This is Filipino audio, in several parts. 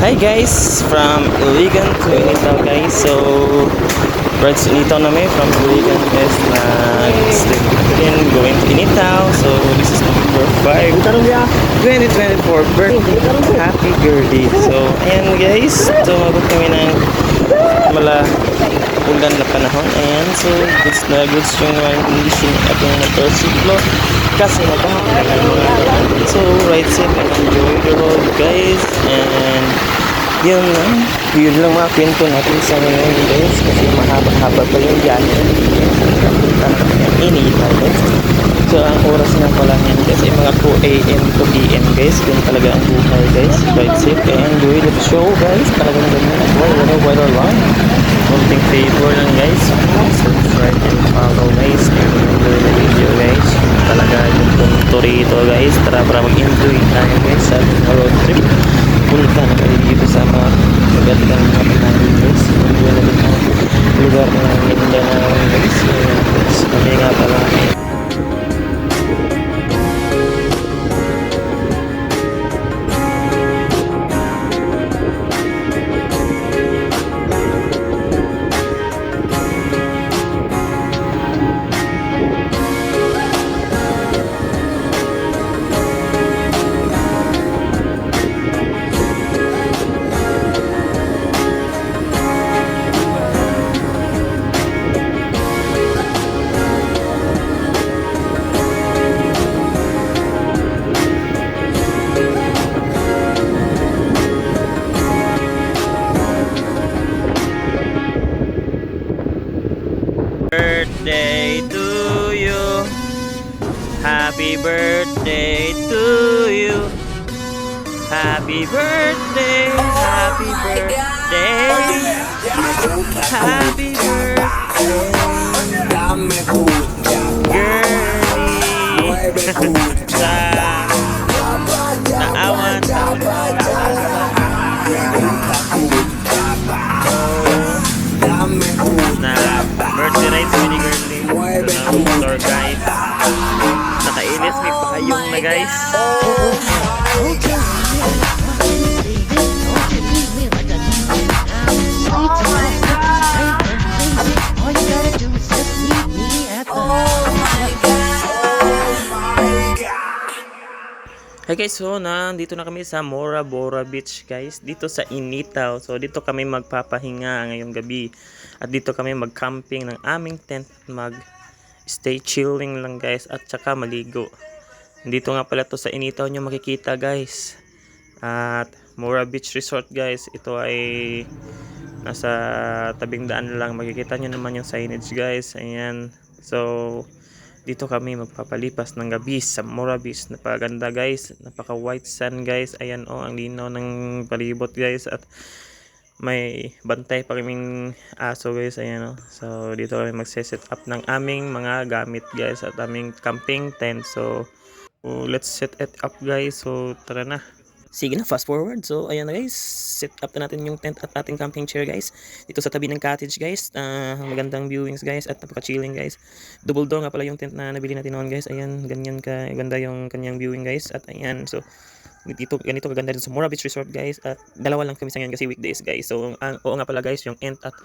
Hi guys, from Iligan to Initaw guys. So, rides Initaw na may from Iligan guys na step in going to Initaw. So, this is number 5 2024 birthday. Happy birthday. So, ayan guys. So, mabot kami ng ulan na panahon. Ayan. So, goods na goods yung condition at yung motorsiklo. Kasi nagkakaroon mga naman. So, ride safe and enjoy the road guys. And yun lang mga kwento natin sa ngayon guys. Kasi mahaba-haba pa yung biyahe. Punta na kami ang Initaw guys. So, ang oras na pala yan guys ay mga 2 AM to PM guys. Ganun talaga ang buhay guys. Ride safe and enjoy the show guys. Talagang ganyan as well. Wala lang. Konting favor lang guys. Subscribe and follow guys. And enjoy the video guys. Talaga yung punto rito guys. Tara para mag-enjoy tayo guys sa road trip. Punta na kayo dito sa mga magandang mga pinagin guys. Enjoy na din ang lugar na Mindanao guys. Kami nga pala birthday to you. Happy birthday to you. Happy birthday. Happy birthday. Happy birthday. Girlie. Sa naawan. Birthday ride sa mini girlie. Ito na motor guys. Nakainis may pakayong na guys. Hey guys, so nandito na kami sa Mora Bora Beach guys, dito sa Initaw. So dito kami magpapahinga ngayong gabi. At dito kami mag-camping ng aming tent at mag-stay chilling lang guys at saka maligo. Dito nga pala to sa Initaw nyo makikita guys. At Mora Beach Resort guys, ito ay nasa tabing daan lang. Makikita nyo naman yung signage guys. Ayan. So dito kami magpapalipas ng gabi sa Mora Beach. Napakaganda guys, napaka white sun guys. Ayan ang linaw ng palibot guys. At may bantay pa kaming aso guys. Ayan So dito kami magse-set up ng aming mga gamit guys at aming camping tent. So let's set it up guys. So tara na. Sige na, fast forward. So ayan na guys, set up na natin yung tent at ating camping chair guys dito sa tabi ng cottage guys. Magandang viewings guys at napaka-chilling guys. Double door nga pala yung tent na nabili natin noon guys. Ayan, ganyan ka ganda yung kanyang viewing guys. At ayan, so ganito kaganda dito sa Mora Beach Resort guys. At dalawa lang kami sa ngayon kasi weekdays guys. So oo nga pala guys, yung tent at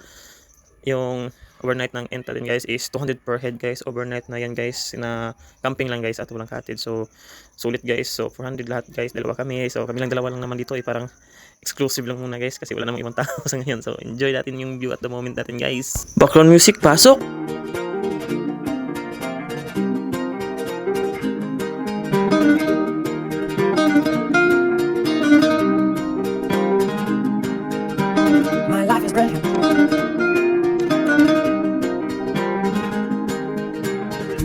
yung overnight ng tent natin guys is 200 per head guys. Overnight na yan guys, na camping lang guys at walang cottage. So sulit guys. So 400 lahat guys, dalawa kami. So kami lang dalawa lang naman dito parang exclusive lang muna guys kasi wala namang ibang tao sa ngayon. So enjoy natin yung view at the moment natin guys. Background music pasok. My life is brilliant.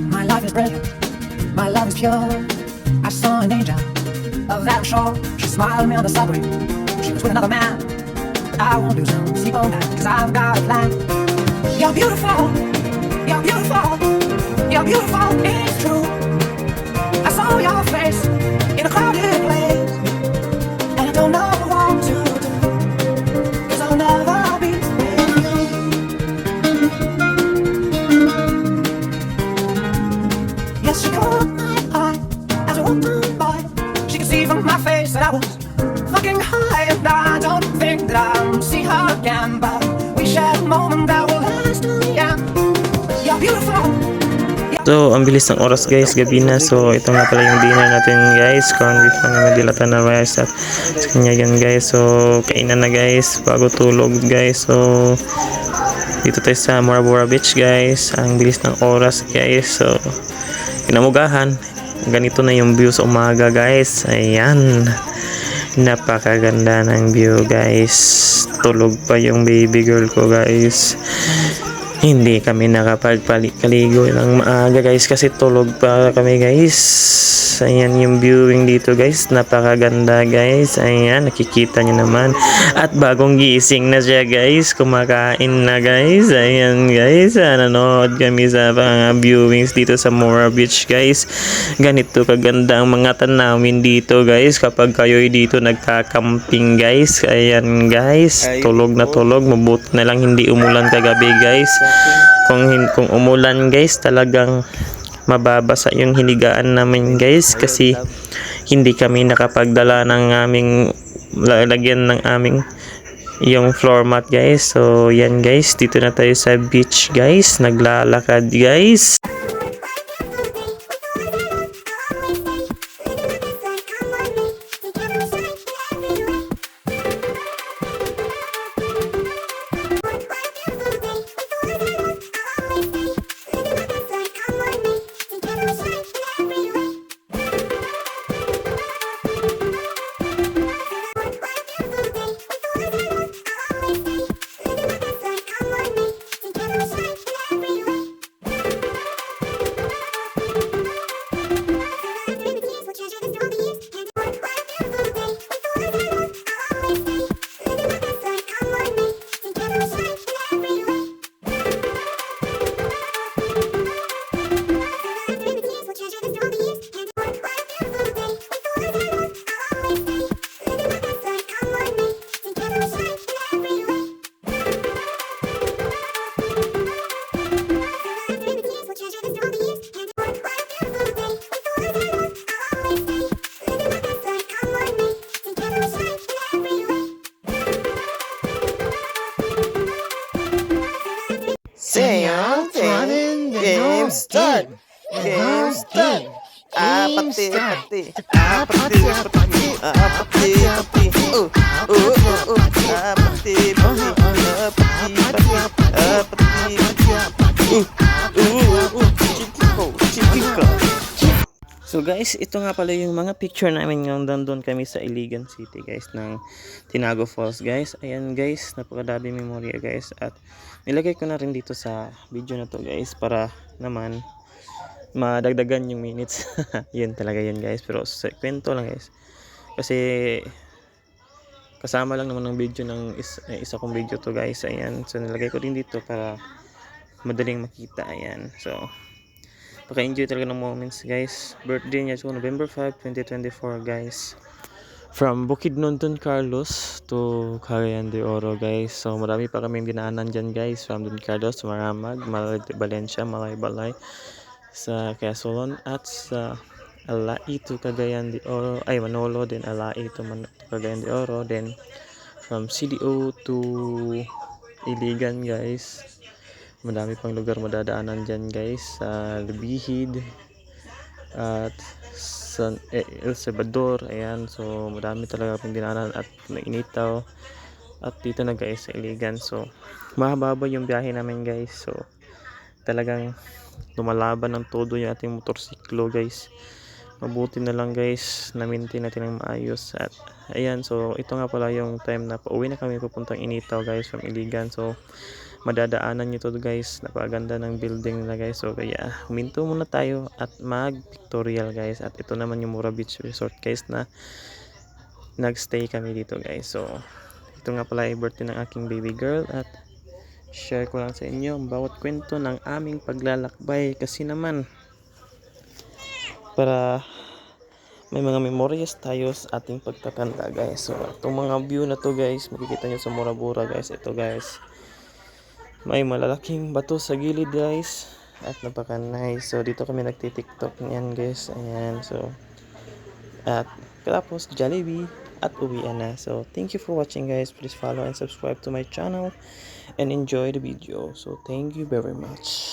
My life is brilliant. My love is pure. I saw an angel of that shore. She smiled at me on the subway. She was with another man. I won't lose no sleep all night, cause I've got a plan. You're beautiful. You're beautiful. You're beautiful. It's true. I saw your face in a crowded place, and I don't know what to do, cause I'll never be with you. Yes, she caught my eye as I walked by. She could see from my face that I was fucking high, and I don't think that I'll see her again, but we shared a moment that will last till the end. You're beautiful. So, ang bilis ng oras guys, gabi na. So, ito nga pala yung dinner natin guys. Corn beef lang naman, dilata na rice at sa kanya yan guys. So, kainan na guys, bago tulog guys. So, dito tayo sa Mora Bora Beach guys. Ang bilis ng oras guys. So, kinamugahan. Ganito na yung view sa umaga guys. Ayan. Napakaganda ng view guys. Tulog pa yung baby girl ko guys. Hindi kami nakapagpaligo ng maaga guys kasi tulog pa kami guys. Ayan yung viewing dito guys. Napakaganda guys. Ayan, nakikita nyo naman. At bagong gising na siya guys. Kumakain na guys. Ayan guys. Nanonood kami sa mga viewings dito sa Mora Beach guys. Ganito kaganda ang mga tanawin dito guys. Kapag kayo'y dito nagka-camping guys. Ayan guys. Tulog na tulog. Mabuti na lang hindi umulan kagabi guys. Kung umulan guys, talagang mababasa yung hinigaan namin guys kasi hindi kami nakapagdala ng aming lalagyan ng aming yung floor mat guys. So yan guys, dito na tayo sa beach guys, naglalakad guys. Game start! Game start! Apati, apati, apati, apati, apati, apati, apati, apati, So guys, ito nga pala yung mga picture namin yung doon kami sa Iligan City guys ng Tinago Falls guys. Ayan guys, napakadami memorya guys at nilagay ko na rin dito sa video na to guys para naman madagdagan yung minutes. Yun talaga yun guys, pero sa kwento lang guys. Kasi kasama lang naman ng video ng isa kong video to guys. Ayan, so nilagay ko din dito para madaling makita. Ayan, so paka-enjoy talaga ng moments guys. Birthday niya so November 5, 2024 guys. From Bukidnon, Don Carlos to Cagayan de Oro guys. So marami pa kaming dinaanan dyan guys. From Don Carlos, Maramag, Valencia, Balay sa Quezon at sa Alai to Cagayan de Oro. Ay, Manolo then Alai to Cagayan de Oro. Then from CDO to Iligan guys. Madami pang lugar madadaanan dyan guys, sa Lubihid at San El Salvador. Ayan, so madami talaga pang dinaanan at Initaw at dito na guys sa Iligan. So mahaba yung biyahe namin guys, so talagang lumalaban ng todo yung ating motorsiklo guys. Mabuti na lang guys na maintain natin ng maayos. At ayan, so ito nga pala yung time na pauwi na kami papuntang Initaw guys from Iligan. So madadaanan nyo to guys, napaganda ng building nila guys. So kaya huminto muna tayo at mag pictorial guys. At ito naman yung Mora Beach Resort guys na nagstay kami dito guys. So ito nga pala ay birthday ng aking baby girl at share ko lang sa inyo ang bawat kwento ng aming paglalakbay kasi naman para may mga memories tayo sa ating pagtatanda guys. So itong mga view na to guys, makikita nyo sa Mora Bora guys. Ito guys, may malalaking bato sa gilid guys at napaka nice. So dito kami nagti-tiktok niyan guys. Ayan, so at tapos Jollibee at uwian na. So, thank you for watching guys. Please follow and subscribe to my channel and enjoy the video. So, thank you very much.